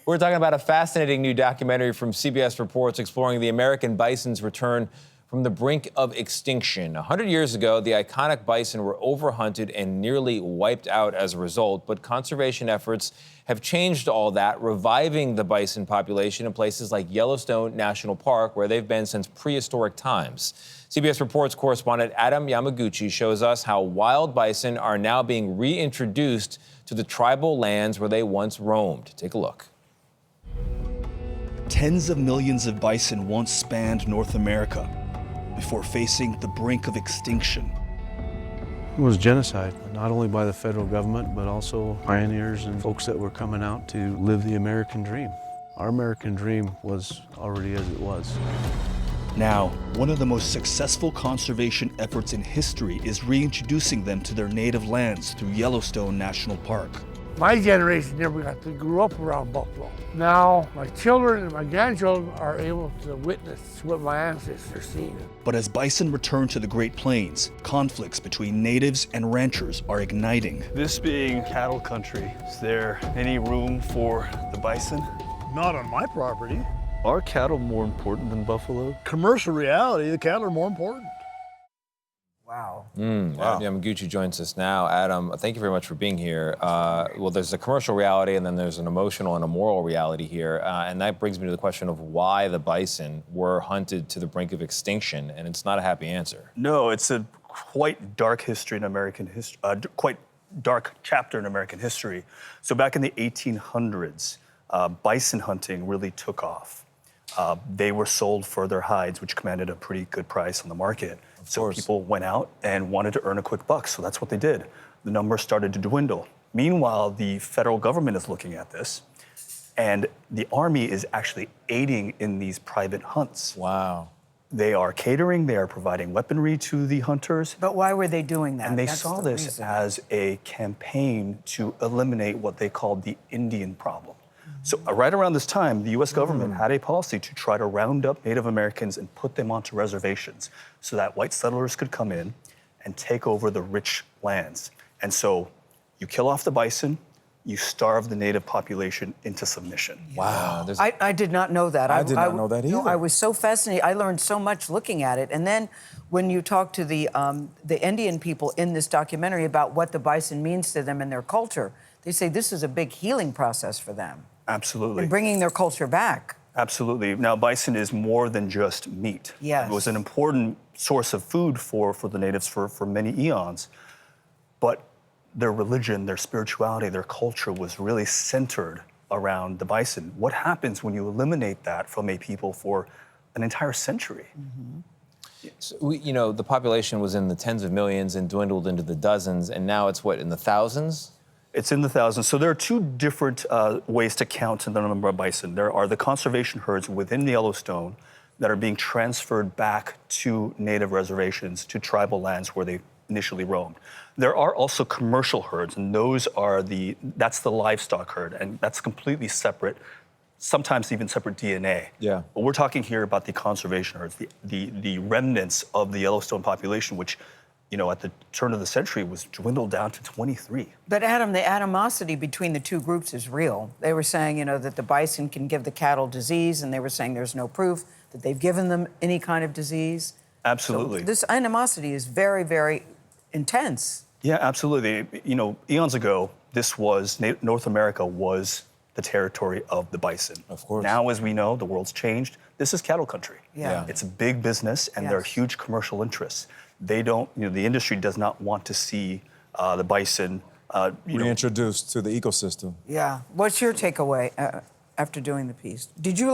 We're talking about a fascinating new documentary from CBS Reports exploring the American bison's return from the brink of extinction. 100 years ago, the iconic bison were overhunted and nearly wiped out as a result, but conservation efforts have changed all that, reviving the bison population in places like Yellowstone National Park, where they've been since prehistoric times. CBS Reports correspondent Adam Yamaguchi shows us how wild bison are now being reintroduced to the tribal lands where they once roamed. Take a look. Tens of millions of bison once spanned North America before facing the brink of extinction. It was genocide, not only by the federal government, but also pioneers and folks that were coming out to live the American dream. Our American dream was already as it was. Now, one of the most successful conservation efforts in history is reintroducing them to their native lands through Yellowstone National Park. My generation grew up around buffalo. Now, my children and my grandchildren are able to witness what my ancestors seen. But as bison return to the Great Plains, conflicts between natives and ranchers are igniting. This being cattle country, is there any room for the bison? Not on my property. Are cattle more important than buffalo? Commercial reality, the cattle are more important. Wow. Adam Yamaguchi joins us now. Adam, thank you very much for being here. Well, there's a commercial reality, and then there's an emotional and a moral reality here. And that brings me to the question of why the bison were hunted to the brink of extinction, and it's not a happy answer. No, it's a quite dark history in American history, quite dark chapter in American history. So back in the 1800s, bison hunting really took off. They were sold for their hides, which commanded a pretty good price on the market. So people went out and wanted to earn a quick buck, so that's what they did. The numbers started to dwindle. Meanwhile, the federal government is looking at this, and the Army is actually aiding in these private hunts. Wow. They are catering, they are providing weaponry to the hunters. But why were they doing that? And they That's saw the this reason. as a campaign to eliminate what they called the Indian problem. So right around this time, the U.S. government had a policy to try to round up Native Americans and put them onto reservations so that white settlers could come in and take over the rich lands. And so you kill off the bison, you starve the native population into submission. Wow. I did not know that. I did not know that No, either. I was so fascinated. I learned so much looking at it. And then when you talk to the Indian people in this documentary about what the bison means to them and their culture, they say this is a big healing process for them. Absolutely. And bringing their culture back. Absolutely. Now, bison is more than just meat. Yes. It was an important source of food for the natives for many eons. But their religion, their spirituality, their culture was really centered around the bison. What happens when you eliminate that from a people for an entire century? So the population was in the tens of millions and dwindled into the dozens, and now it's what, in the thousands? It's in the thousands. So there are two different ways to count the number of bison. There are the conservation herds within the Yellowstone that are being transferred back to native reservations, to tribal lands where they initially roamed. There are also commercial herds, and that's the livestock herd, and that's completely separate, sometimes even separate DNA. Yeah. But we're talking here about the conservation herds, the remnants of the Yellowstone population, which at the turn of the century was dwindled down to 23. But Adam, the animosity between the two groups is real. They were saying, that the bison can give the cattle disease, and they were saying there's no proof that they've given them any kind of disease. Absolutely. So this animosity is very, very intense. Yeah, absolutely. Eons ago, North America was the territory of the bison. Of course. Now, as we know, the world's changed. This is cattle country. Yeah. It's a big business, and there are huge commercial interests. They don't, the industry does not want to see the bison, reintroduced to the ecosystem. Yeah. What's your takeaway after doing the piece? Did you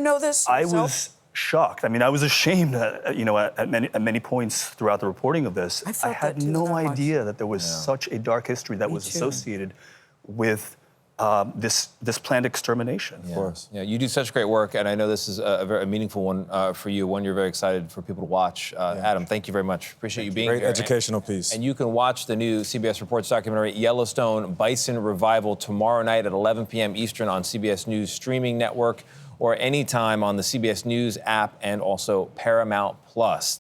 know this? I was shocked. I was ashamed, at many points throughout the reporting of this. I felt had that too, no not much. idea that there was such a dark history that was too. associated with this planned extermination. Yeah. Of course. Yeah, you do such great work, and I know this is a very meaningful one for you, one you're very excited for people to watch. Adam, thank you very much. Appreciate you being here. Great educational piece. And you can watch the new CBS Reports documentary, Yellowstone Bison Revival, tomorrow night at 11 p.m. Eastern on CBS News streaming network, or anytime on the CBS News app and also Paramount Plus.